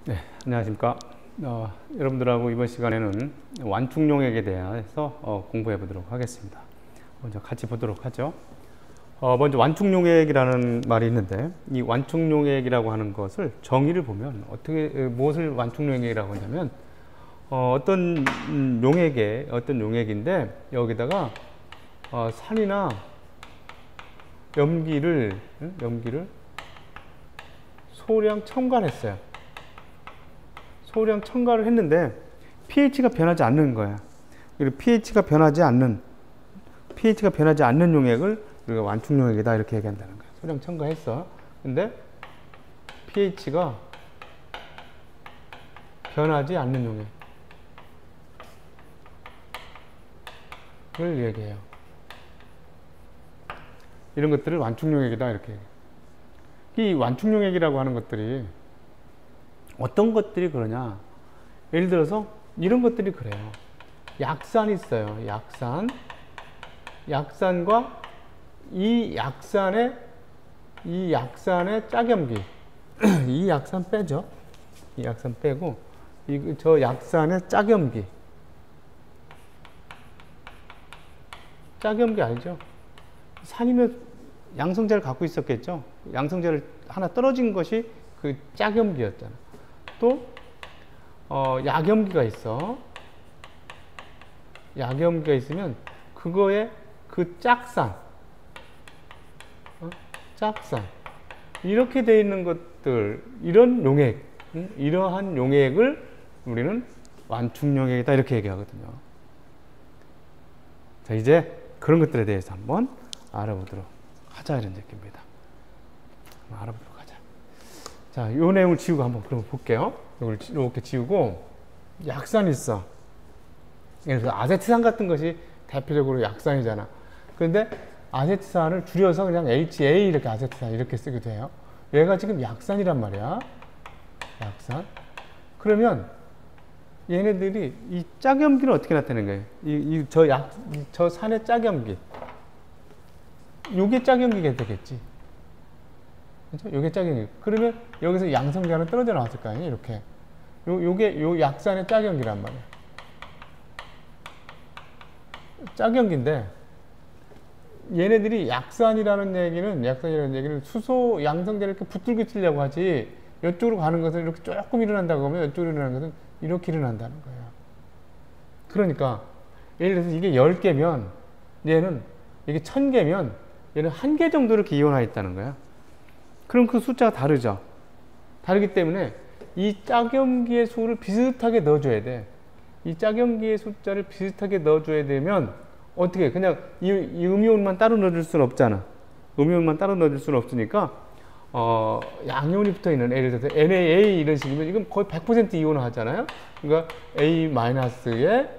네, 안녕하십니까. 여러분들하고 이번 시간에는 완충용액에 대해서 공부해 보도록 하겠습니다. 먼저 같이 보도록 하죠. 먼저 완충용액이라는 말이 있는데, 이 완충용액이라고 하는 것을 정의를 보면 무엇을 완충용액이라고 하냐면, 어떤 용액인데 여기다가 산이나 염기를 소량 첨가했어요. 소량 첨가를 했는데 pH가 변하지 않는 거야. 그리고 pH가 변하지 않는 용액을 우리가 완충용액이다 이렇게 얘기한다는 거야. 소량 첨가했어. 근데 pH가 변하지 않는 용액을 얘기해요. 이런 것들을 완충용액이다 이렇게 얘기해요. 이 완충용액이라고 하는 것들이 어떤 것들이 그러냐, 예를 들어서 이런 것들이 그래요. 약산이 있어요. 약산과 이 약산의 짝염기 이 약산 빼죠. 이 약산 빼고 저 약산의 짝염기 알죠? 산이면 양성자를 갖고 있었겠죠. 양성자를 하나 떨어진 것이 그 짝염기였잖아. 또 약염기가 있어. 약염기가 있으면 그거에 그 짝산 이렇게 되어 있는 것들, 이런 용액, 이러한 용액을 우리는 완충용액이다 이렇게 얘기하거든요. 자, 이제 그런 것들에 대해서 한번 알아보도록 하자 이런 얘기입니다. 알아보도록 하자. 자, 요 내용을 지우고 한번 그럼 볼게요. 이걸 이렇게 지우고, 약산이 있어. 예를 들어서 아세트산 같은 것이 대표적으로 약산이잖아. 그런데 아세트산을 줄여서 그냥 HA 이렇게 아세트산 이렇게 쓰기도 해요. 얘가 지금 약산이란 말이야. 약산. 그러면 얘네들이 이 짝염기는 어떻게 나타내는 거예요? 저 산의 짝염기. 요게 짝염기가 되겠지. 그죠? 요게 짝염기. 그러면 여기서 양성자는 떨어져 나왔을 거 아니에요? 이렇게. 요게 약산의 짝염기란 말이에요. 짝염기인데, 얘네들이 약산이라는 얘기는 수소 양성자를 이렇게 붙들고 있으려고 하지, 이쪽으로 가는 것은 이렇게 조금 일어난다고 하면 이쪽으로 일어나는 것은 이렇게 일어난다는 거예요. 그러니까, 예를 들어서 이게 10개면, 이게 1000개면, 얘는 1개 정도 이렇게 이온화 있다는 거야. 그럼 그 숫자가 다르죠. 다르기 때문에 이 짝염기의 수를 비슷하게 넣어줘야 돼. 이 짝염기의 숫자를 비슷하게 넣어줘야 되면 어떻게, 그냥 이 음이온만 따로 넣어줄 수는 없잖아. 음이온만 따로 넣어줄 수는 없으니까 양이온이 붙어있는, 예를 들어서 NaA 이런 식이면 이건 거의 100% 이온화 하잖아요. 그러니까 A-에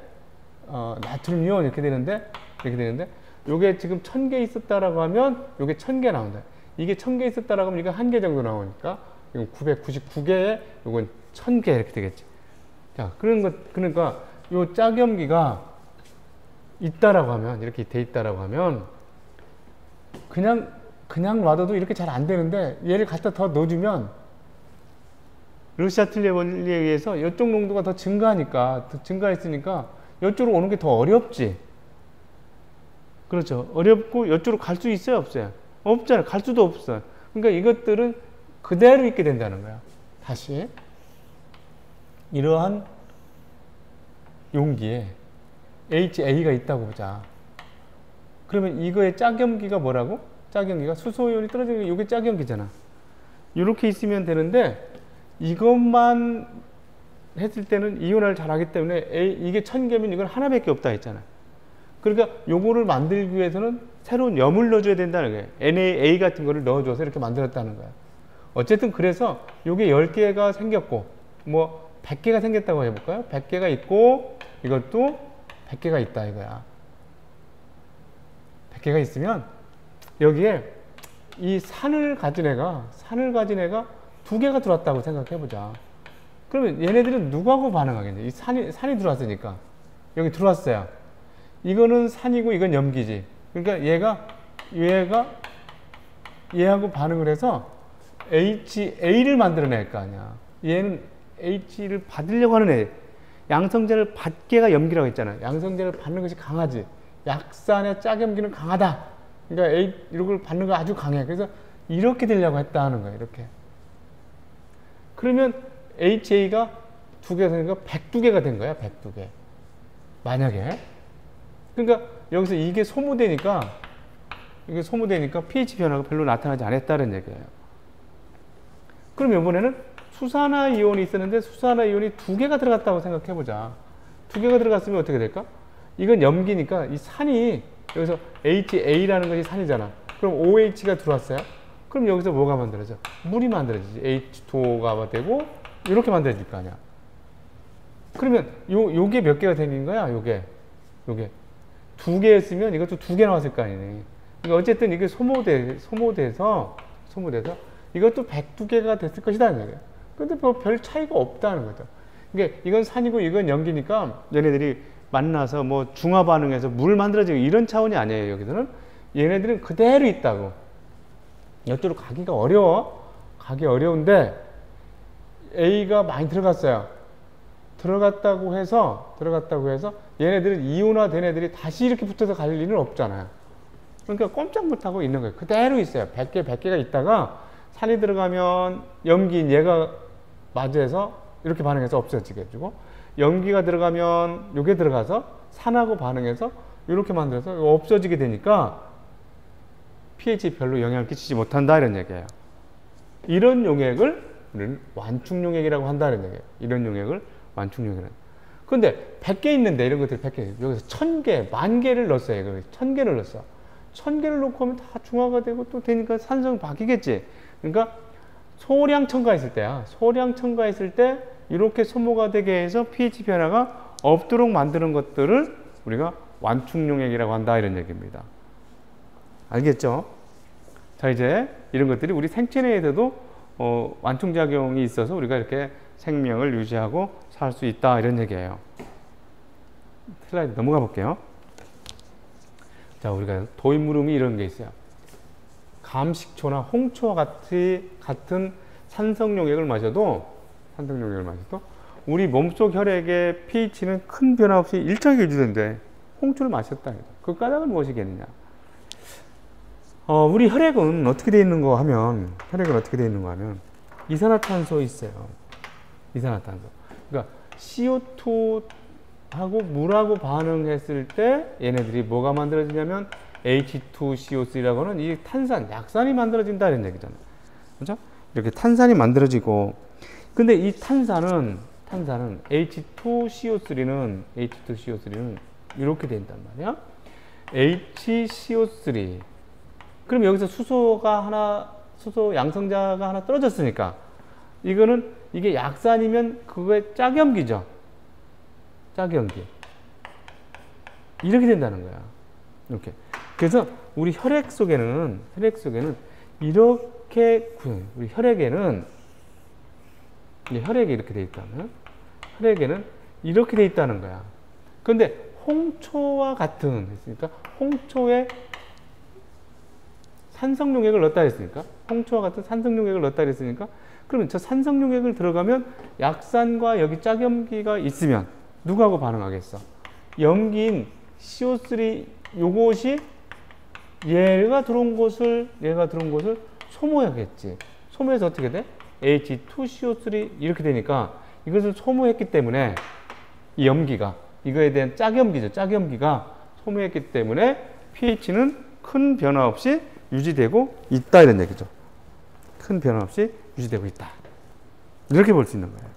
나트륨 이온 이렇게 되는데 요게 지금 1000개 있었다라고 하면 요게 1000개 나온다. 이게 1000개 있었다라고 하면 이거 1개 정도 나오니까 이건 999개에 요건 1000개 이렇게 되겠지. 자, 그러니까 요 짝염기가 있다라고 하면, 이렇게 돼 있다라고 하면 그냥 놔둬도 이렇게 잘 안 되는데, 얘를 갖다 더 넣어주면 르샤틀리에 원리에 의해서 이쪽 농도가 더 증가했으니까 이쪽으로 오는 게 더 어렵지. 그렇죠. 어렵고 이쪽으로 갈 수 있어요, 없어요? 없잖아요. 갈 수도 없어요. 그러니까 이것들은 그대로 있게 된다는 거야. 다시 이러한 용기에 HA가 있다고 보자. 그러면 이거의 짝염기가 뭐라고? 짝염기가 수소이온이 떨어지는 게 이게 짝염기잖아. 이렇게 있으면 되는데, 이것만 했을 때는 이온화를 잘하기 때문에 이게 1000개면 이건 하나밖에 없다 했잖아. 그러니까 요거를 만들기 위해서는 새로운 염을 넣어줘야 된다는 거예요. NaA 같은 거를 넣어줘서 이렇게 만들었다는 거야. 어쨌든 그래서 요게 10개가 생겼고, 뭐 100개가 생겼다고 해볼까요? 100개가 있고, 이것도 100개가 있다 이거야. 100개가 있으면 여기에 이 산을 가진 애가 2개가 들어왔다고 생각해보자. 그러면 얘네들은 누구하고 반응하겠냐? 이 산이 들어왔으니까. 여기 들어왔어요. 이거는 산이고 이건 염기지. 그러니까 얘하고 반응을 해서 HA를 만들어낼 거 아니야. 얘는 H를 받으려고 하는 애, 양성제를 받게가 염기라고 했잖아요. 양성제를 받는 것이 강하지. 약산의 짝염기는 강하다. 그러니까 A 이걸 받는 거 아주 강해. 그래서 이렇게 되려고 했다 하는 거예요. 이렇게. 그러면 HA가 2개가 되니까 102개가 된 거야. 102개. 만약에. 그러니까 여기서 이게 소모되니까 pH 변화가 별로 나타나지 않았다는 얘기예요. 그럼 이번에는 수산화 이온이 있었는데 수산화 이온이 2개가 들어갔다고 생각해보자. 2개가 들어갔으면 어떻게 될까? 이건 염기니까 이 산이 여기서 HA라는 것이 산이잖아. 그럼 OH가 들어왔어요. 그럼 여기서 뭐가 만들어져? 물이 만들어지지. H2O가 되고 이렇게 만들어질 거 아니야. 그러면 요게 몇 개가 되는 거야? 요게 2개였으면 이것도 2개 나왔을 거 아니네. 그러니까 어쨌든 이게 소모돼서 이것도 102개가 됐을 것이다. 근데 뭐 별 차이가 없다는 거죠. 그러니까 이건 산이고 이건 염기니까 얘네들이 만나서 뭐 중화 반응해서 물 만들어지고 이런 차원이 아니에요. 여기서는 얘네들은 그대로 있다고. 이쪽으로 가기가 어려워. 가기 어려운데 A가 많이 들어갔어요. 들어갔다고 해서 얘네들은 이온화된 애들이 다시 이렇게 붙어서 갈 일은 없잖아요. 그러니까 꼼짝 못하고 있는 거예요. 그대로 있어요. 100개가 있다가 산이 들어가면 염기인 얘가 마주해서 이렇게 반응해서 없어지게 해주고, 염기가 들어가면 요게 들어가서 산하고 반응해서 이렇게 만들어서 없어지게 되니까 pH에 별로 영향을 끼치지 못한다 이런 얘기예요. 이런 용액을 우리는 완충용액이라고 한다는 얘기예요. 이런 용액을 완충용액이라는. 근데 100개 있는데 이런 것들이 100개, 여기서 1000개, 10,000개를 넣었어요. 1000개를 넣었어. 1000개를 넣고 하면 다 중화가 되고 또 되니까 산성이 바뀌겠지. 그러니까 소량 첨가했을 때야. 소량 첨가했을 때 이렇게 소모가 되게 해서 pH 변화가 없도록 만드는 것들을 우리가 완충용액이라고 한다 이런 얘기입니다. 알겠죠? 자, 이제 이런 것들이 우리 생체 내에서도 완충작용이 있어서 우리가 이렇게 생명을 유지하고 살 수 있다 이런 얘기예요. 슬라이드 넘어가 볼게요. 자, 우리가 도입물음이 이런 게 있어요. 감식초나 홍초와 같은 산성용액을 마셔도 우리 몸속 혈액의 pH는 큰 변화 없이 일정하게 유지된대. 홍초를 마셨다. 그 까닭은 무엇이겠느냐? 우리 혈액은 어떻게 되어 있는 거 하면, 이산화탄소 있어요. 이산화탄소. 그러니까 CO2하고 물하고 반응했을 때 얘네들이 뭐가 만들어지냐면 H2CO3라고 하는 이 탄산, 약산이 만들어진다 이런 얘기잖아요. 그렇죠? 이렇게 탄산이 만들어지고, 근데 이 탄산은 H2CO3는 이렇게 된단 말이야. HCO3. 그럼 여기서 수소 양성자가 하나 떨어졌으니까 이게 약산이면 그거의 짝염기죠. 짝염기. 이렇게 된다는 거야. 이렇게. 그래서 우리 혈액 속에는 이렇게, 우리 혈액이 이렇게 돼 있다면, 혈액에는 이렇게 돼 있다는 거야. 그런데 홍초와 같은, 했으니까, 홍초에 산성용액을 넣었다 했으니까, 그러면 저 산성용액을 들어가면 약산과 여기 짝염기가 있으면 누구하고 반응하겠어? 염기인 CO3 요것이 얘가 들어온 곳을 소모하겠지. 소모해서 어떻게 돼? H2CO3 이렇게 되니까 이것을 소모했기 때문에 이 염기가, 이거에 대한 짝염기가 소모했기 때문에 pH는 큰 변화 없이 유지되고 있다 이런 얘기죠. 큰 변화 없이 유지되고 있다. 이렇게 볼 수 있는 거예요.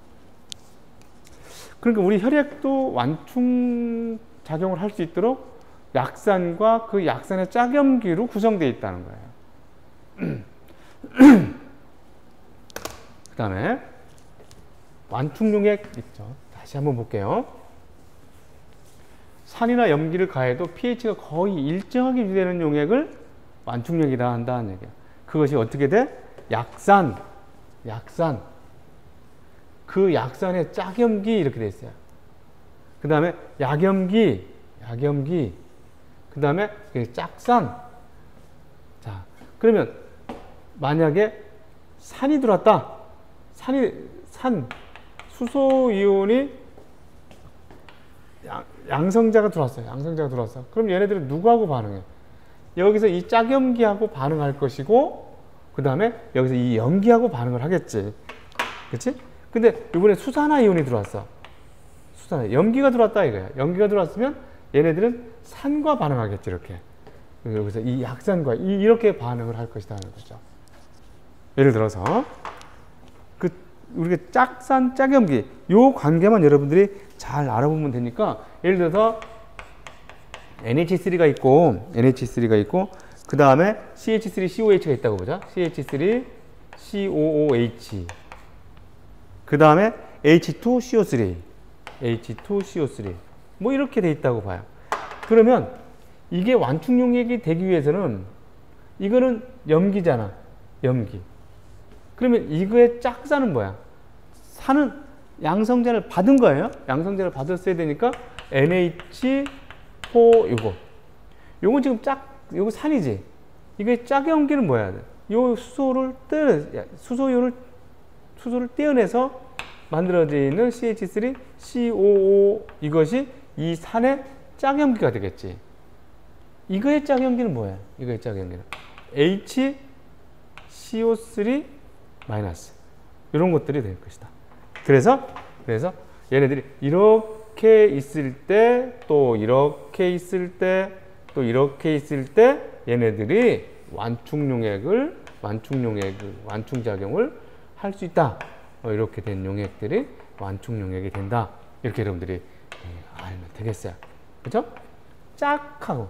그러니까 우리 혈액도 완충 작용을 할 수 있도록 약산과 그 약산의 짝염기로 구성되어 있다는 거예요. 그 다음에 완충용액 있죠. 다시 한번 볼게요. 산이나 염기를 가해도 pH가 거의 일정하게 유지되는 용액을 완충용액이라 한다는 얘기예요. 그것이 어떻게 돼? 약산. 그 약산의 짝염기 이렇게 돼 있어요. 그 다음에 약염기. 그 다음에 짝산. 자, 그러면 만약에 산이 들어왔다. 수소 이온이 양성자가 들어왔어요. 양성자가 들어왔어. 그럼 얘네들은 누구하고 반응해? 여기서 이 짝염기하고 반응할 것이고, 그 다음에 여기서 이 염기하고 반응을 하겠지. 그치? 근데 이번에 수산화 이온이 들어왔어. 수산화. 염기가 들어왔다 이거야. 염기가 들어왔으면 얘네들은 산과 반응하겠지, 이렇게. 여기서 이 약산과 이렇게 반응을 할 것이다 하는 거죠. 예를 들어서, 우리가 짝산, 짝염기, 요 관계만 여러분들이 잘 알아보면 되니까, 예를 들어서, NH3가 있고, 그 다음에 CH3COH가 있다고 보자. CH3COOH. 그 다음에 H2CO3. 뭐 이렇게 돼 있다고 봐요. 그러면 이게 완충용액이 되기 위해서는 이거는 염기잖아. 염기. 그러면 이거의 짝산은 뭐야? 산은 양성자를 받은 거예요. 양성자를 받았어야 되니까 NH4 요거 지금 요거 산이지. 이게 짝염기는 뭐야? 요 수소를 떼어내서 만들어지는 CH3COO 이것이 이 산의 짝염기가 되겠지. 이거의 짝염기는 뭐야? 이거의 짝염기는 HCO3- 이런 것들이 될 것이다. 그래서 얘네들이 이렇게 있을 때, 또 이렇게 있을 때, 또 이렇게 있을 때 얘네들이 완충작용을 할 수 있다. 이렇게 된 용액들이 완충용액이 된다. 이렇게 여러분들이 알면 되겠어요. 그죠? 짝하고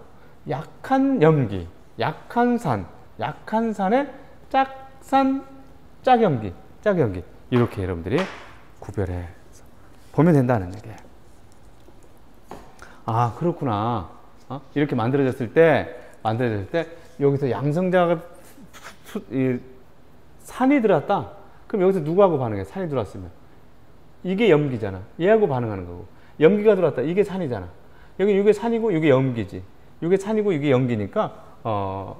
약한 염기, 약한 산의 짝산, 짝염기 이렇게 여러분들이 구별해서 보면 된다는 얘기예요. 아, 그렇구나. 이렇게 만들어졌을 때 여기서 양성자가 산이 들어왔다. 그럼 여기서 누구하고 반응해? 산이 들어왔으면 이게 염기잖아. 얘하고 반응하는 거고. 염기가 들어왔다. 이게 산이잖아. 이게 산이고 이게 염기지. 이게 산이고 이게 염기니까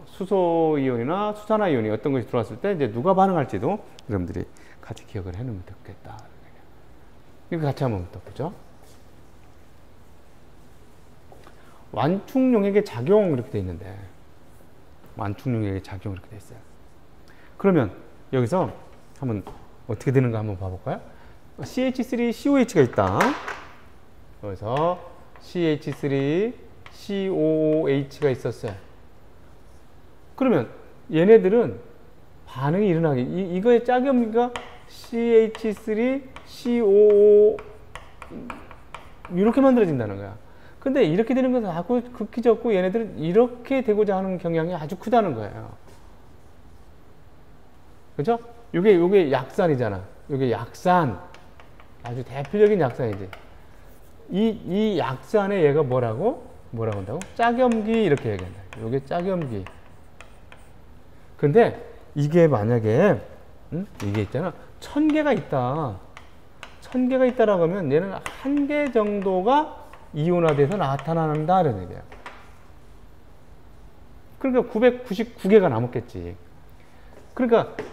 수소 이온이나 수산화 이온이 어떤 것이 들어왔을 때 이제 누가 반응할지도 여러분들이 같이 기억을 해놓으면 좋겠다. 이거 같이 한번 또 보죠. 완충용액의 작용 이렇게 돼 있는데, 완충용액의 작용 이렇게 돼 있어요. 그러면 여기서 한번 어떻게 되는가 한번 봐볼까요? CH3COH가 있다. 그래서 CH3COOH가 있었어요. 그러면 얘네들은 반응이 일어나기, 이거의 짝염기가 CH3COO 이렇게 만들어진다는 거야. 근데 이렇게 되는 것은 아주 극히 적고 얘네들은 이렇게 되고자 하는 경향이 아주 크다는 거예요. 그죠? 요게 약산이잖아. 요게 약산. 아주 대표적인 약산이지. 이 약산에 얘가 뭐라고 한다고? 짝염기 이렇게 얘기한다. 요게 짝염기. 근데 이게 만약에 이게 있잖아. 1000개가 있다. 1000개가 있다라고 하면 얘는 1개 정도가 이온화돼서 나타난다 이런 얘기야. 그러니까 999개가 남았겠지.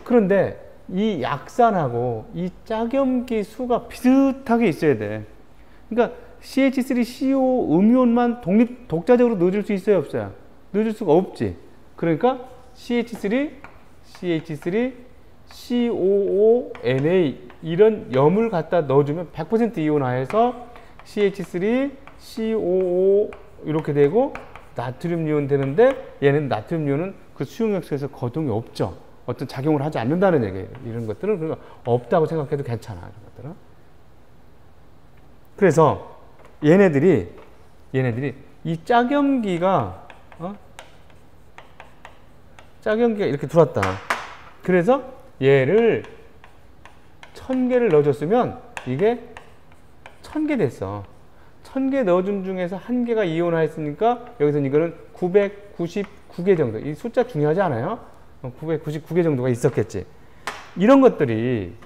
그런데 이 약산하고 이 짝염기 수가 비슷하게 있어야 돼. 그러니까 CH3CO 음이온만 독자적으로 넣어줄 수 있어요, 없어요? 넣어줄 수가 없지. 그러니까 CH3COONA 이런 염을 갖다 넣어주면 100% 이온화해서 CH3COO 이렇게 되고 나트륨 이온 되는데, 얘는 나트륨 이온은 그 수용액에서 거동이 없죠. 어떤 작용을 하지 않는다는 얘기예요. 이런 것들은 그러니까 없다고 생각해도 괜찮아. 이런 것들은. 그래서 얘네들이 이 짝염기가 이렇게 들어왔다. 그래서 얘를 1000개를 넣어줬으면 이게 1000개 됐어. 1000개 넣어준 중에서 1개가 이온화했으니까 여기서는 이거는 999개 정도. 이 숫자 중요하지 않아요? 999개 정도가 있었겠지. 이런 것들이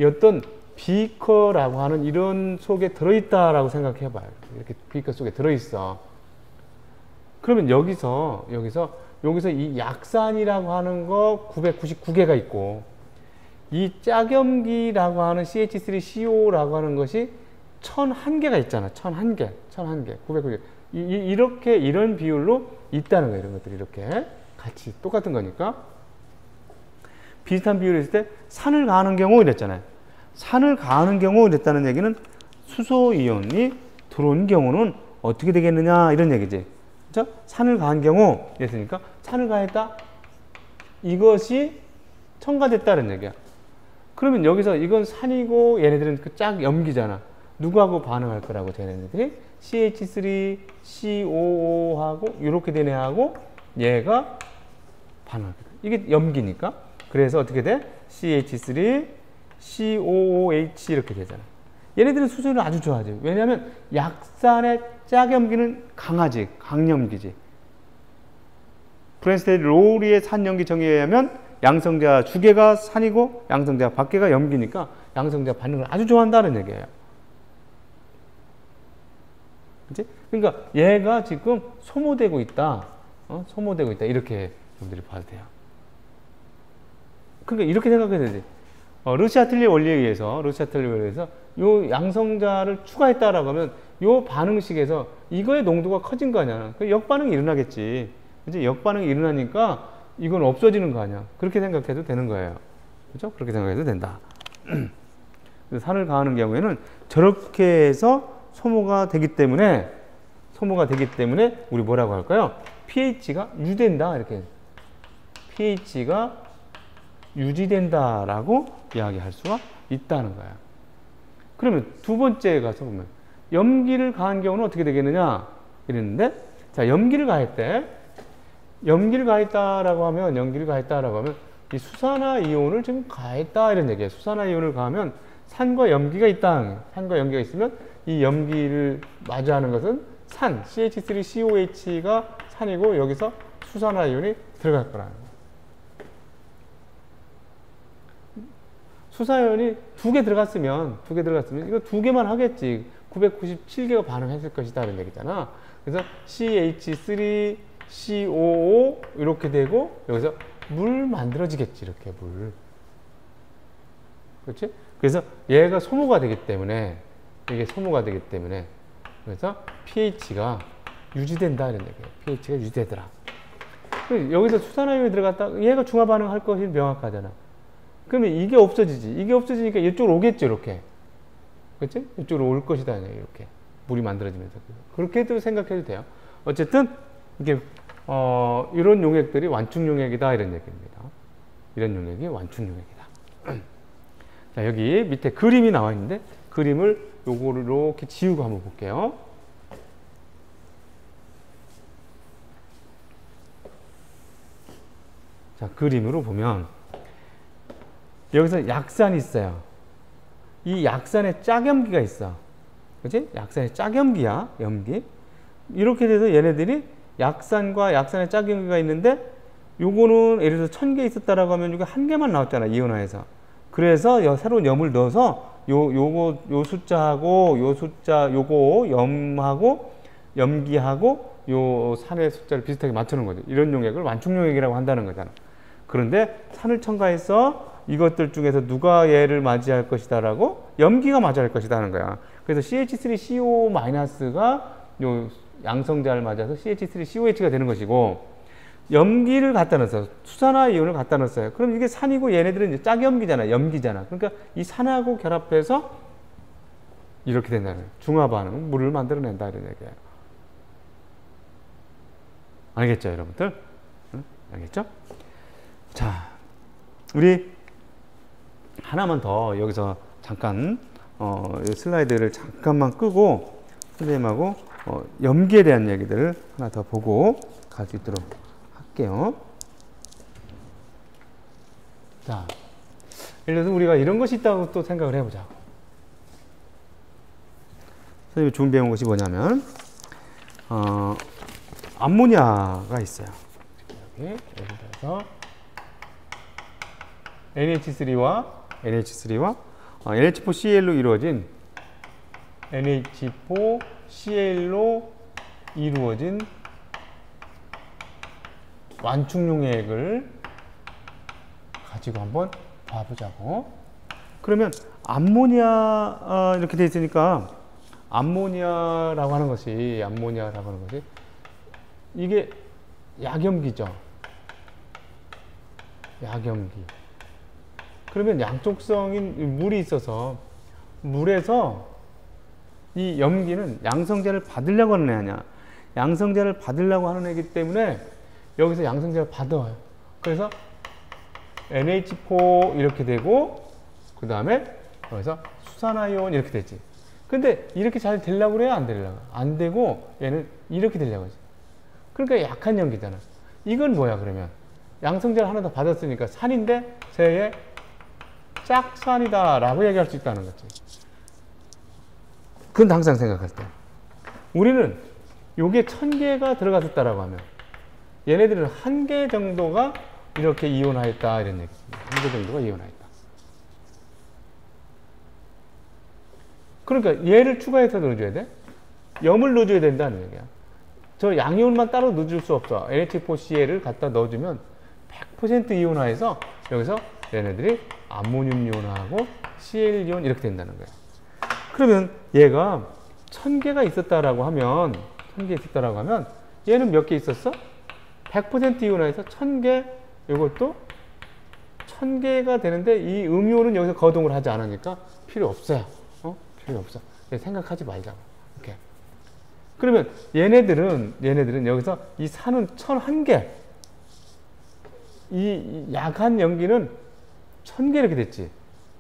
어떤 비커라고 하는 이런 속에 들어있다라고 생각해 봐요. 이렇게 비커 속에 들어있어. 그러면 여기서 이 약산이라고 하는 거 999개가 있고, 이 짝염기라고 하는 CH3CO라고 하는 것이 1001개가 있잖아. 1001개, 990개. 이렇게 이런 비율로 있다는 거예요. 이런 것들이 이렇게 같이 똑같은 거니까. 비슷한 비율이 있을 때 산을 가하는 경우 이랬잖아요. 산을 가하는 경우 이랬다는 얘기는 수소 이온이 들어온 경우는 어떻게 되겠느냐 이런 얘기지. 그렇죠? 산을 가한 경우 이랬으니까 산을 가했다. 이것이 첨가됐다는 얘기야. 그러면 여기서 이건 산이고 얘네들은 그 짝 염기잖아. 누구하고 반응할 거라고 쟤네들이 CH3COO하고 이렇게 된 애하고 얘가 반응할 거야. 이게 염기니까. 그래서 어떻게 돼? CH3COOH 이렇게 되잖아. 얘네들은 수소를 아주 좋아하지. 왜냐하면 약산의 짝염기는 강하지. 강염기지. 프랜스테이 로우리의 산염기 정의에 의하면 양성자 주계가 산이고 양성자 밖에가 염기니까 양성자 반응을 아주 좋아한다는 얘기예요. 그치? 그러니까 얘가 지금 소모되고 있다. 소모되고 있다. 이렇게 여러분들이 봐도 돼요. 그러니까 이렇게 생각해야 되지. 르시아틀리의 원리에 의해서 요 양성자를 추가했다라고 하면 요 반응식에서 이거의 농도가 커진 거 아니야. 그 역반응이 일어나겠지. 이제 역반응이 일어나니까 이건 없어지는 거 아니야. 그렇게 생각해도 되는 거예요. 그렇죠? 그렇게 생각해도 된다. 산을 가하는 경우에는 저렇게 해서 소모가 되기 때문에 우리 뭐라고 할까요? pH가 유지된다. 이렇게 pH가 유지된다라고 이야기할 수가 있다는 거야. 그러면 두 번째에 가서 보면 염기를 가한 경우는 어떻게 되겠느냐 이랬는데, 자, 염기를 가했다라고 하면 이 수산화 이온을 지금 가했다 이런 얘기예요. 수산화 이온을 가하면 산과 염기가 있다. 산과 염기가 있으면 이 염기를 마주하는 것은 산, CH3COH가 산이고 여기서 수산화 이온이 들어갈 거라는 거예요. 수산화이온이 두 개 들어갔으면 이거 두 개만 하겠지. 997개가 반응했을 것이다 이런 얘기잖아. 그래서 CH3COO 이렇게 되고 여기서 물 만들어지겠지. 이렇게 물. 그렇지? 그래서 얘가 소모가 되기 때문에 그래서 pH가 유지된다 이런 얘기예요. pH가 유지되더라. 여기서 수산화이온이 들어갔다 얘가 중화 반응할 것이 명확하잖아. 그러면 이게 없어지지. 이게 없어지니까 이쪽으로 오겠죠, 이렇게. 그치? 이쪽으로 올 것이다, 이렇게. 물이 만들어지면서. 그렇게도 생각해도 돼요. 어쨌든, 이게, 이런 용액들이 완충 용액이다, 이런 얘기입니다. 이런 용액이 완충 용액이다. 자, 여기 밑에 그림이 나와 있는데, 그림을 요거를 이렇게 지우고 한번 볼게요. 자, 그림으로 보면, 여기서 약산이 있어요. 이 약산에 짝염기가 있어. 그치? 약산에 짝염기야, 염기. 이렇게 돼서 얘네들이 약산과 약산에 짝염기가 있는데, 요거는 예를 들어서 1000개 있었다라고 하면 이거 한 개만 나왔잖아, 이온화에서. 그래서 새로운 염을 넣어서 요 숫자하고 요 숫자, 요거 염하고 염기하고 요 산의 숫자를 비슷하게 맞추는 거죠. 이런 용액을 완충 용액이라고 한다는 거잖아. 그런데 산을 첨가해서 이것들 중에서 누가 얘를 맞이할 것이다 라고 염기가 맞이할 것이다 하는 거야. 그래서 CH3CO-가 요 양성자를 맞아서 CH3COH가 되는 것이고, 염기를 갖다 넣었어요. 수산화 이온을 갖다 넣었어요. 그럼 이게 산이고 얘네들은 이제 짝염기잖아. 염기잖아. 그러니까 이 산하고 결합해서 이렇게 된다는 거예요. 중화 반응, 물을 만들어낸다 이런 얘기예요. 알겠죠, 여러분들? 응? 알겠죠? 자, 우리 하나만 더 여기서 잠깐 이 슬라이드를 잠깐만 끄고 선생님하고 염기에 대한 얘기들을 하나 더 보고 갈 수 있도록 할게요. 자, 예를 들어서 우리가 이런 것이 있다고 또 생각을 해보자. 선생님이 준비해 온 것이 뭐냐면 암모니아가 있어요. 여기 예를 들어서 NH3와 NH4Cl로 이루어진 NH4Cl로 이루어진 완충 용액을 가지고 한번 봐보자고. 그러면 암모니아 이렇게 돼 있으니까 암모니아라고 하는 것이 이게 약염기죠. 약염기. 그러면 양쪽성인 물이 있어서 물에서 이 염기는 양성제를 받으려고 하는 애 아니야. 양성제를 받으려고 하는 애이기 때문에 여기서 양성제를 받아요. 그래서 NH4 이렇게 되고 그 다음에 여기서 수산화이온 이렇게 되지. 근데 이렇게 잘 되려고 그래요? 안 되려고? 안 되고 얘는 이렇게 되려고 하지. 그러니까 약한 염기잖아. 이건 뭐야 그러면? 양성제를 하나 더 받았으니까 산인데 쟤의 짝산이다 라고 얘기할 수 있다는 거지. 그건 항상 생각할 때 우리는 요게 1000개가 들어갔었다라고 하면 얘네들은 1개 정도가 이렇게 이온화했다 이런 얘기입니다. 1개 정도가 이온화했다. 그러니까 얘를 추가해서 넣어줘야 돼. 염을 넣어줘야 된다는 얘기야. 저 양이온만 따로 넣어줄 수 없어. NH4Cl을 갖다 넣어주면 100% 이온화해서 여기서 얘네들이 암모늄 이온하고 Cl 이온 이렇게 된다는 거야. 그러면 얘가 1000개가 있었다라고 하면 1000개 있었다라고 하면 얘는 몇 개 있었어? 100% 이온화해서 1000개 이것도 1000개가 되는데 이 음이온은 여기서 거동을 하지 않으니까 필요 없어요. 필요 없어. 생각하지 말자고. 이렇게. 그러면 얘네들은 여기서 이 산은 1001개. 이 약한 염기는 1000개 이렇게 됐지.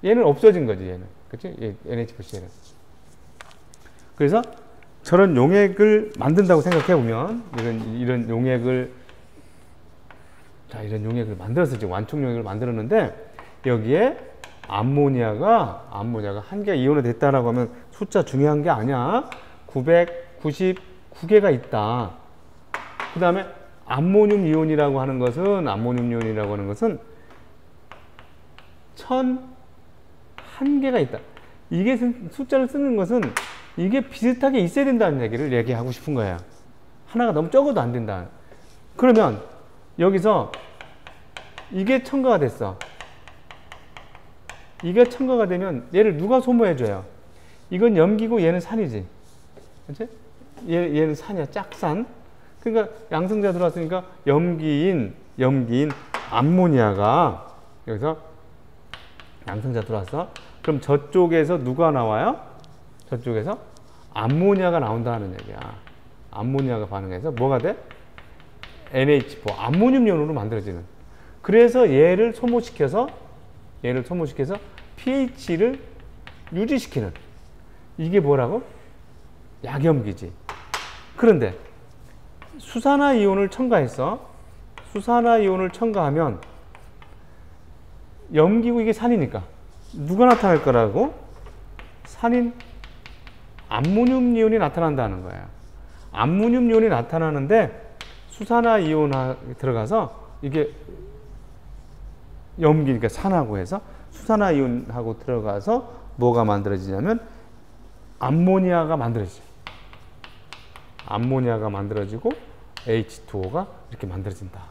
얘는 없어진 거지, 얘는. 그치? NH4Cl은. 그래서 저런 용액을 만든다고 생각해 보면, 이런 용액을, 이런 용액을 만들었어. 지금 완충 용액을 만들었는데, 여기에 암모니아가 1개 이온화 됐다라고 하면 숫자 중요한 게 아니야. 999개가 있다. 그 다음에 암모늄 이온이라고 하는 것은 1001개가 있다. 이게 숫자를 쓰는 것은 이게 비슷하게 있어야 된다는 얘기를 얘기하고 싶은 거야. 하나가 너무 적어도 안 된다. 그러면 여기서 이게 첨가가 됐어. 이게 첨가가 되면 얘를 누가 소모해줘요? 이건 염기고 얘는 산이지. 그치? 얘는 산이야. 짝산. 그러니까 양성제가 들어왔으니까 염기인 암모니아가 여기서 양성제가 들어왔어. 그럼 저쪽에서 누가 나와요? 저쪽에서 암모니아가 나온다는 얘기야. 암모니아가 반응해서 뭐가 돼? NH4 암모늄 이온으로 만들어지는. 그래서 얘를 소모시켜서 pH를 유지시키는. 이게 뭐라고? 약염기지. 그런데 수산화이온을 첨가했어. 수산화이온을 첨가하면 염기고 이게 산이니까 누가 나타날 거라고? 산인 암모늄 이온이 나타난다는 거야. 암모늄 이온이 나타나는데 수산화이온이 들어가서 이게 염기니까 산하고 해서 수산화이온하고 들어가서 뭐가 만들어지냐면 암모니아가 만들어지죠. 암모니아가 만들어지고 H2O가 이렇게 만들어진다.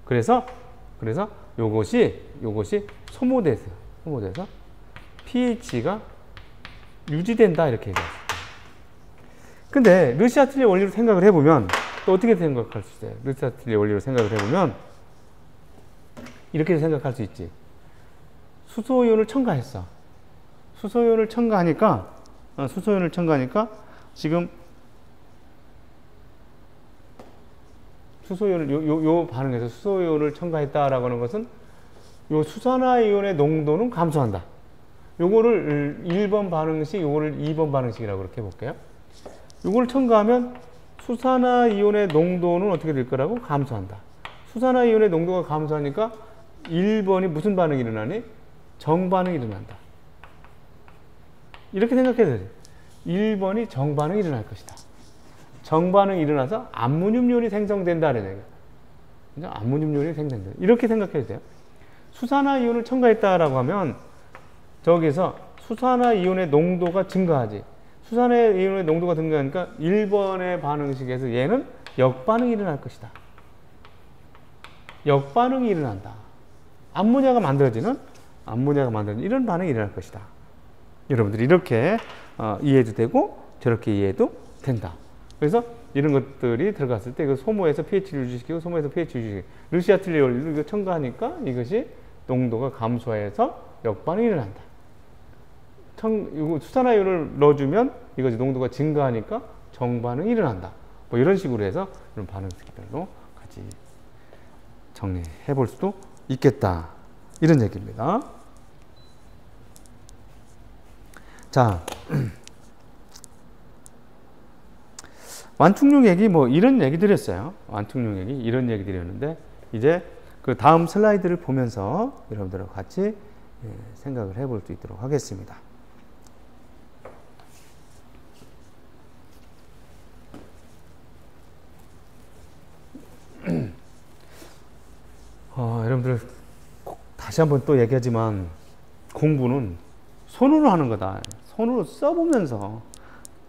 그래서 요것이 소모돼서 pH가 유지된다 이렇게 얘기했어요. 근데 르시아틀리에 원리로 생각을 해보면 또 어떻게 생각할 수 있어요? 르시아틀리에 원리로 생각을 해보면 이렇게 생각할 수 있지. 수소이온을 첨가했어. 수소이온을 첨가하니까 지금 수소이온을 요 반응에서 수소이온을 첨가했다라고 하는 것은 요 수산화이온의 농도는 감소한다. 요거를 1번 반응식, 요거를 2번 반응식이라고 그렇게 해볼게요. 요거를 첨가하면 수산화이온의 농도는 어떻게 될 거라고? 감소한다. 수산화이온의 농도가 감소하니까 1번이 무슨 반응이 일어나니? 정반응이 일어난다. 이렇게 생각해야 돼. 1번이 정반응이 일어날 것이다. 정반응이 일어나서 암모늄 이온이 생성된다는 얘기야. 암모늄 이온이 생성된다. 이렇게 생각해야 돼요. 수산화이온을 첨가했다라고 하면 저기서 수산화이온의 농도가 증가하지. 수산화이온의 농도가 증가하니까 1번의 반응식에서 얘는 역반응이 일어날 것이다. 역반응이 일어난다. 암모니아가 만들어지는 암모니아가 만드는 이런 반응이 일어날 것이다. 여러분들이 이렇게 이해해도 되고 저렇게 이해해도 된다. 그래서 이런 것들이 들어갔을 때 그 소모에서 pH를 유지시키고 소모에서 pH를 유지시키고 르시아틀리 원리를 이거 첨가하니까 이것이 농도가 감소해서 역반응이 일어난다. 이거 수산화율을 넣어주면 이것이 농도가 증가하니까 정반응이 일어난다. 뭐 이런 식으로 해서 이런 반응 스킬별로 같이 정리해 볼 수도 있겠다. 이런 얘기입니다. 자, 완충용 얘기 뭐 이런 얘기 드렸어요. 완충용 얘기 이런 얘기 드렸는데 이제 그 다음 슬라이드를 보면서 여러분들과 같이 생각을 해볼 수 있도록 하겠습니다. 여러분들 다시 한번 또 얘기하지만 공부는 손으로 하는 거다. 손으로 써보면서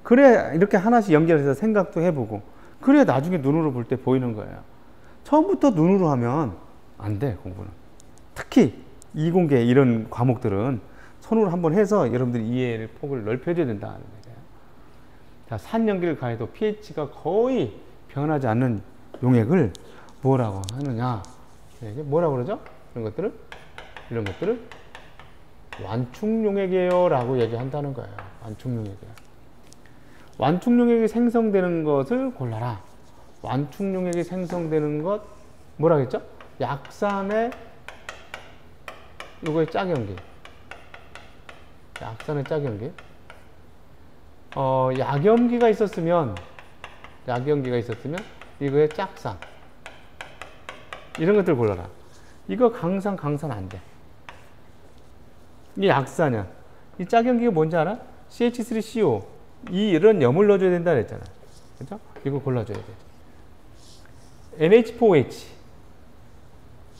그래 이렇게 하나씩 연결해서 생각도 해보고 그래 나중에 눈으로 볼 때 보이는 거예요. 처음부터 눈으로 하면 안 돼. 공부는 특히 이공계 이런 과목들은 손으로 한번 해서 여러분들이 이해의 폭을 넓혀줘야 된다는 거예요. 자, 산연기를 가해도 pH가 거의 변하지 않는 용액을 뭐라고 하느냐? 이게 뭐라고 그러죠? 이런 것들을 완충용액이에요 라고 얘기한다는 거예요. 완충용액이에요. 완충용액이 생성되는 것을 골라라. 완충용액이 생성되는 것 뭐라 그랬죠? 약산의 이거의 짝연기. 약산의 짝연기. 약염기가 있었으면 이거의 짝산. 이런 것들 골라라. 이거 강산 안 돼. 이게 약산이야. 이 짝연기가 뭔지 알아? CH3CO. 이런 염을 넣어줘야 된다 그랬잖아. 그죠? 이거 골라줘야 돼. NH4OH.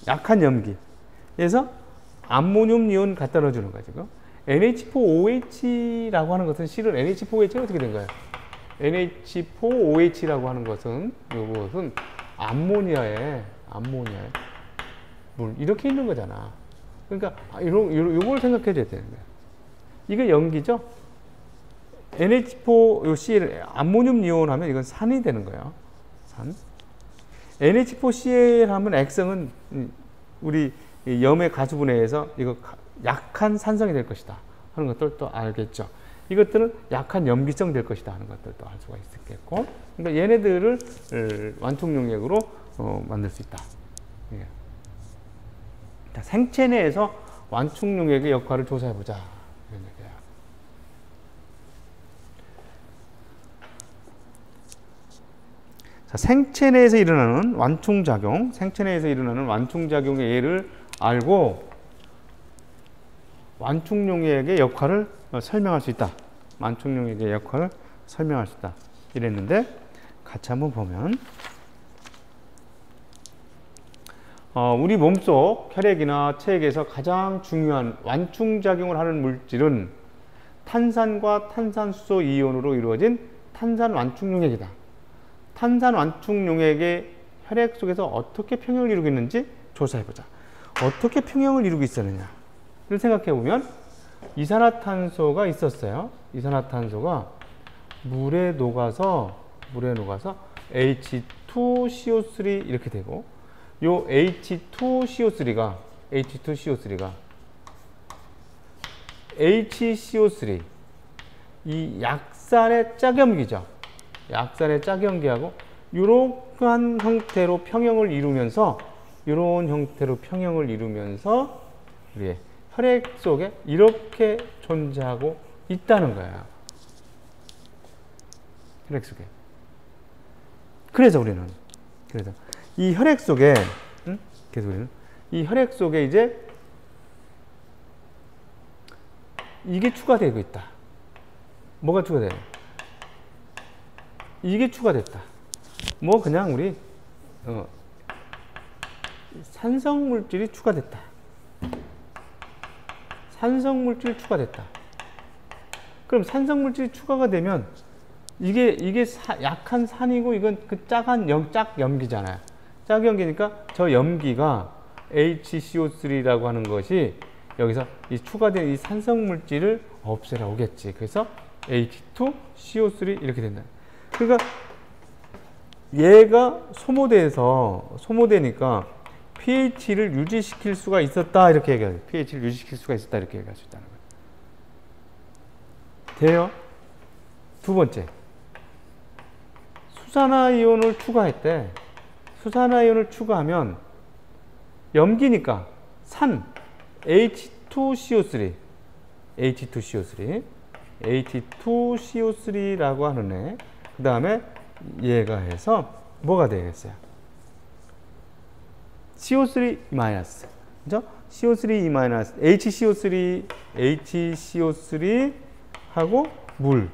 약한 염기. 그래서 암모늄 이온 갖다 넣어주는 거야, 지금. NH4OH라고 하는 것은 실은 NH4OH는 어떻게 된 거예요? NH4OH라고 하는 것은 이것은 암모니아에 물 이렇게 있는 거잖아. 그러니까 요걸 생각해 줘야 되는 거야. 이거 염기죠? NH4CL 암모늄 이온 하면 이건 산이 되는 거예요. 산. NH4CL 하면 액성은 우리 염의 가수분해에 의해서 이거 약한 산성이 될 것이다 하는 것들 또 알겠죠. 이것들은 약한 염기성 될 것이다 하는 것들도 알 수가 있겠고, 그러니까 얘네들을 완충용액으로 만들 수 있다. 예. 자, 생체 내에서 완충용액의 역할을 조사해 보자. 이런 얘기야. 자, 생체 내에서 일어나는 완충작용, 생체 내에서 일어나는 완충작용의 예를 알고 완충용액의 역할을 설명할 수 있다. 완충용액의 역할을 설명할 수 있다. 이랬는데 같이 한번 보면 우리 몸속 혈액이나 체액에서 가장 중요한 완충작용을 하는 물질은 탄산과 탄산수소 이온으로 이루어진 탄산 완충용액이다. 탄산 완충용액의 혈액 속에서 어떻게 평형을 이루고 있는지 조사해보자. 어떻게 평형을 이루고 있었느냐를 생각해보면 이산화탄소가 있었어요. 이산화탄소가 물에 녹아서 H2CO3 이렇게 되고, 요 H2CO3가 HCO3 이 약산의 짝염기죠. 약산의 짝염기하고 이러한 형태로 평형을 이루면서 우리의 혈액 속에 이렇게 존재하고 있다는 거예요. 혈액 속에. 그래서 이 혈액 속에 이 혈액 속에 이제 이게 추가되고 있다. 뭐가 추가돼요? 이게 추가됐다. 뭐 그냥 우리 산성물질이 추가됐다. 산성물질이 추가됐다. 그럼 산성물질이 추가가 되면 이게 약한 산이고 이건 그 짝염기잖아요. 짝염기니까 저 염기가 HCO3라고 하는 것이 여기서 이 추가된 이 산성 물질을 없애라 오겠지. 그래서 H2CO3 이렇게 된다. 그러니까 얘가 소모되니까 pH를 유지시킬 수가 있었다 이렇게 얘기해요. pH를 유지시킬 수가 있었다 이렇게 얘기할 수 있다는 거예요. 돼요? 두 번째, 수산화이온을 추가했대. 수산화이온을 추가하면 염기니까 산 H2CO3 H2CO3라고 하는 애. 그 다음에 얘가 해서 뭐가 되겠어요? CO3 마이너스, 그죠? CO3 마이너스, HCO3 하고 물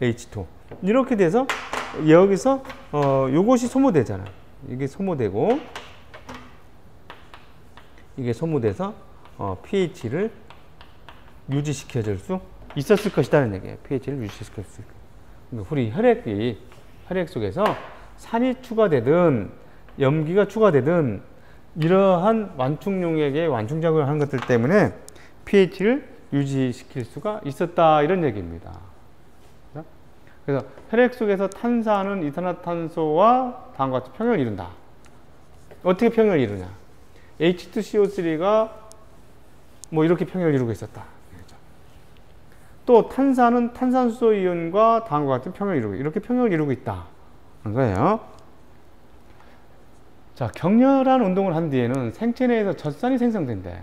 H2 이렇게 돼서 여기서 요것이 소모되잖아. 이게 소모되고 이게 소모돼서 pH를 유지시켜줄 수 있었을 것이다는 얘기예요. pH를 유지시킬 수 있고. 그러니까 우리 혈액 속에서 산이 추가되든 염기가 추가되든 이러한 완충용액의 완충작용을 하는 것들 때문에 pH를 유지시킬 수가 있었다 이런 얘기입니다. 그래서 혈액 속에서 탄산은 이산화탄소와 다음과 같이 평형을 이룬다. 어떻게 평형을 이루냐? H2CO3가 뭐 이렇게 평형을 이루고 있었다. 또 탄산은 탄산수 이온과 다음과 같은 평형을 이루고 이렇게 평형을 이루고 있다. 그런 거예요. 자, 격렬한 운동을 한 뒤에는 생체 내에서 젖산이 생성된대.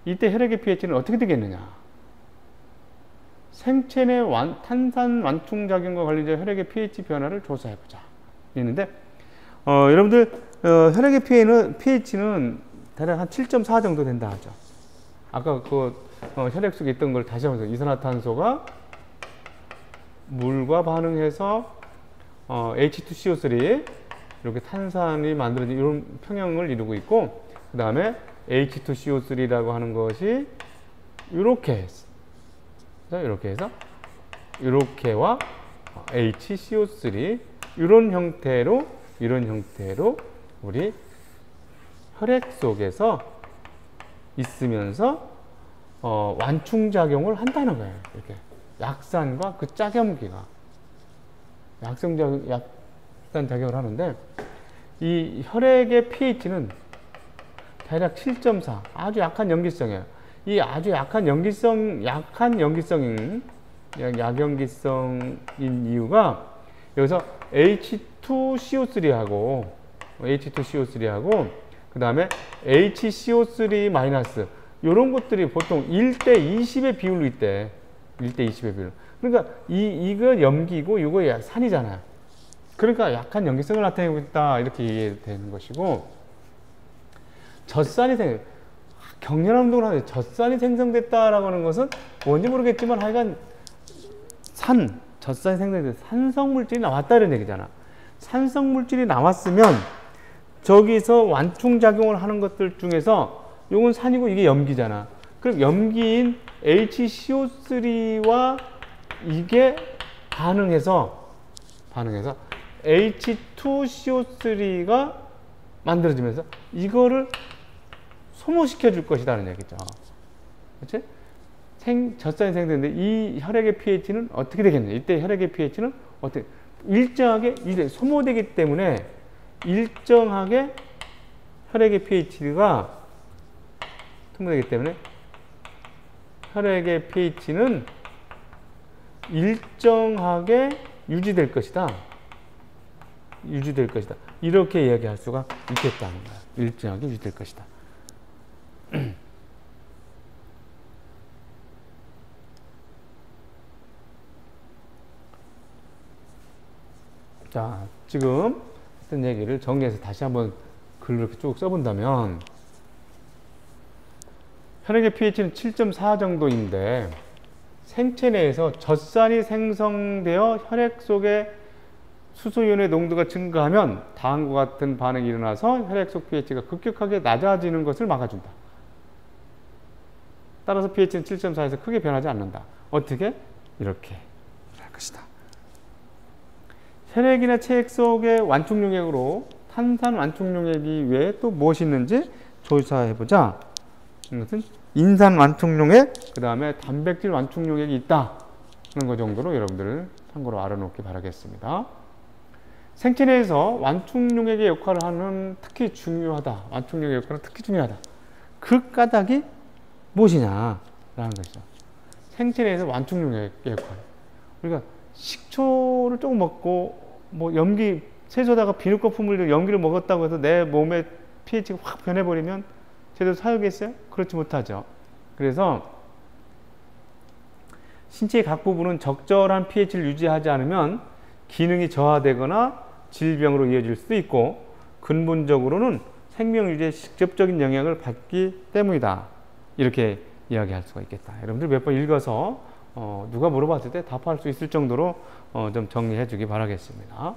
이때 혈액의 pH는 어떻게 되겠느냐? 생체 내 탄산 완충작용과 관련된 혈액의 pH 변화를 조사해보자. 있는데, 여러분들, 혈액의 pH는 대략 한 7.4 정도 된다 하죠. 아까 혈액 속에 있던 걸 다시 한번 이산화탄소가 물과 반응해서 H2CO3 이렇게 탄산이 만들어진 이런 평형을 이루고 있고, 그 다음에 H2CO3라고 하는 것이 이렇게 해서 이렇게와 HCO3 이런 형태로 우리 혈액 속에서 있으면서 완충작용을 한다는 거예요. 이렇게 약산과 그 짝염기가 약산 작용을 하는데, 이 혈액의 pH는 대략 7.4 아주 약한 염기성이에요. 이 아주 약한 염기성인 이유가 여기서 H2CO3하고 그 다음에 HCO3 마이너스 이런 것들이 보통 1대 20의 비율로 있대. 1대 20의 비율. 그러니까 이거 염기고 이거 산이잖아요. 그러니까 약한 염기성을 나타내고 있다 이렇게 얘기되는 것이고, 격렬한 운동을 하는데 젖산이 생성됐다라고 하는 것은 뭔지 모르겠지만 하여간 젖산이 생성돼서 산성물질이 나왔다 이런 얘기잖아. 산성물질이 나왔으면 저기서 완충작용을 하는 것들 중에서 요건 산이고 이게 염기잖아. 그럼 염기인 HCO3와 이게 반응해서 H2CO3가 만들어지면서 이거를 소모시켜 줄 것이라는 얘기죠. 그렇지? 젖산이 생성되는데 이 혈액의 pH는 어떻게 되겠냐? 이때 혈액의 pH는 어떻게 일정하게 이제 소모되기 때문에 일정하게 혈액의 pH가 소모되기 때문에 혈액의 pH는 일정하게 유지될 것이다. 이렇게 이야기할 수가 있겠다는 거야. 일정하게 유지될 것이다. 자, 지금 했던 얘기를 정리해서 다시 한번 글로 이렇게 쭉 써본다면, 혈액의 pH는 7.4 정도인데 생체 내에서 젖산이 생성되어 혈액 속에 수소이온의 농도가 증가하면 다음과 같은 반응이 일어나서 혈액 속 pH가 급격하게 낮아지는 것을 막아준다. 따라서 pH는 7.4에서 크게 변하지 않는다. 어떻게? 이렇게 할 것이다. 혈액이나 체액 속의 완충용액으로 탄산 완충용액이 외에 또 무엇이 있는지 조사해보자. 이것은 인산 완충용액, 그 다음에 단백질 완충용액이 있다 하는 거 정도로 여러분들 참고로 알아놓기 바라겠습니다. 생체 내에서 완충용액의 역할을 하는 특히 중요하다. 완충용액의 역할은 특히 중요하다. 그 까닭이 무엇이냐라는 것이죠. 생체 내에서 완충용액의 역할. 우리가 식초를 조금 먹고 뭐 염기 세수하다가 비누 거품을 염기를 먹었다고 해서 내 몸의 pH가 확 변해버리면 제대로 사용했어요? 그렇지 못하죠. 그래서 신체의 각 부분은 적절한 pH를 유지하지 않으면 기능이 저하되거나 질병으로 이어질 수도 있고 근본적으로는 생명 유지에 직접적인 영향을 받기 때문이다. 이렇게 이야기할 수가 있겠다. 여러분들 몇 번 읽어서 누가 물어봤을 때 답할 수 있을 정도로 좀 정리해 주기 바라겠습니다.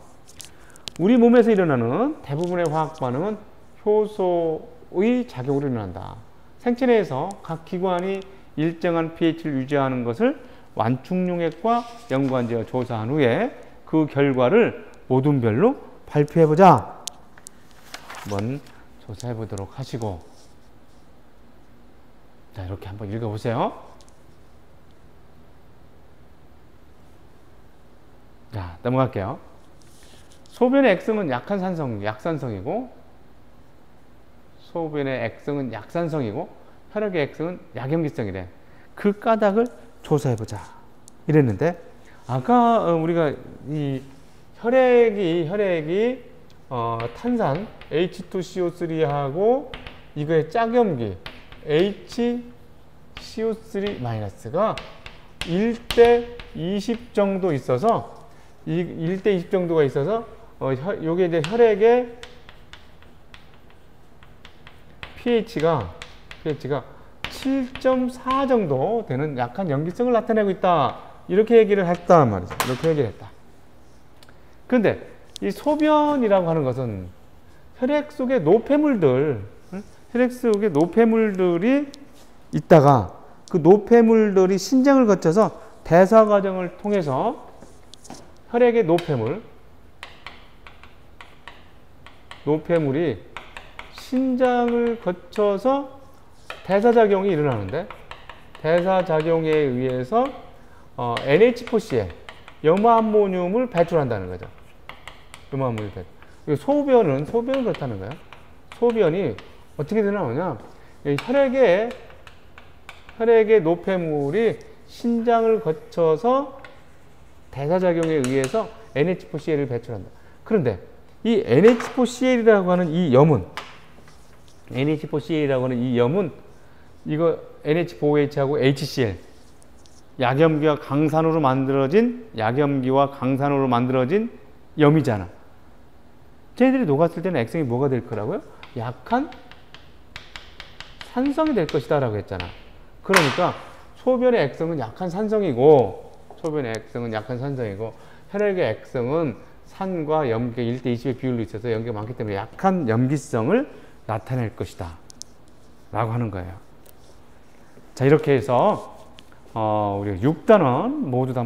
우리 몸에서 일어나는 대부분의 화학 반응은 효소의 작용으로 일어난다. 생체 내에서 각 기관이 일정한 pH를 유지하는 것을 완충용액과 연관지어 조사한 후에 그 결과를 모둠별로 발표해보자. 한번 조사해보도록 하시고, 자, 이렇게 한번 읽어보세요. 자, 넘어갈게요. 소변의 액성은 약산성이고, 소변의 액성은 약산성이고, 혈액의 액성은 약염기성이래. 그 까닭을 조사해보자. 이랬는데, 아까 우리가 이 혈액이 탄산 H2CO3하고 이거의 짝염기 HCO3-가 1대 20 정도 있어서 1대 20 정도가 있어서 요게 이제 혈액의 pH가 7.4 정도 되는 약한 염기성을 나타내고 있다. 이렇게 얘기를 했단 말이죠. 이렇게 얘기를 했다. 그런데 이 소변이라고 하는 것은 혈액 속에 노폐물들이 있다가 그 노폐물들이 신장을 거쳐서 대사 과정을 통해서 혈액의 노폐물이 신장을 거쳐서 대사작용이 일어나는데 대사작용에 의해서 NH4CL, 염화암모늄을 배출한다는 거죠. 염화암모늄 배출. 소변은 그렇다는 거예요. 소변이 어떻게 되나오냐? 혈액의 노폐물이 신장을 거쳐서 대사작용에 의해서 NH4CL을 배출한다. 그런데 이 NH4CL이라고 하는 이 염은 이거 NH4OH하고 HCl 약염기와 강산으로 만들어진 염이잖아. 쟤들이 녹았을 때는 액성이 뭐가 될 거라고요? 약한 산성이 될 것이다 라고 했잖아. 그러니까 소변의 액성은 약한 산성이고 혈액의 액성은 산과 염기가 1대 20의 비율로 있어서 염기가 많기 때문에 약한 염기성을 나타낼 것이다 라고 하는 거예요. 자, 이렇게 해서 우리가 6단원 모두 다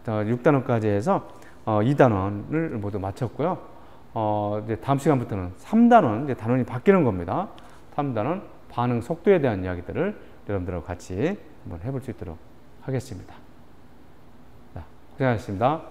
6단원까지 해서 2단원을 모두 마쳤고요. 이제 다음 시간부터는 3단원, 이제 단원이 바뀌는 겁니다. 3단원 반응 속도에 대한 이야기들을 여러분들하고 같이 한번 해볼 수 있도록 하겠습니다. 자, 고생하셨습니다.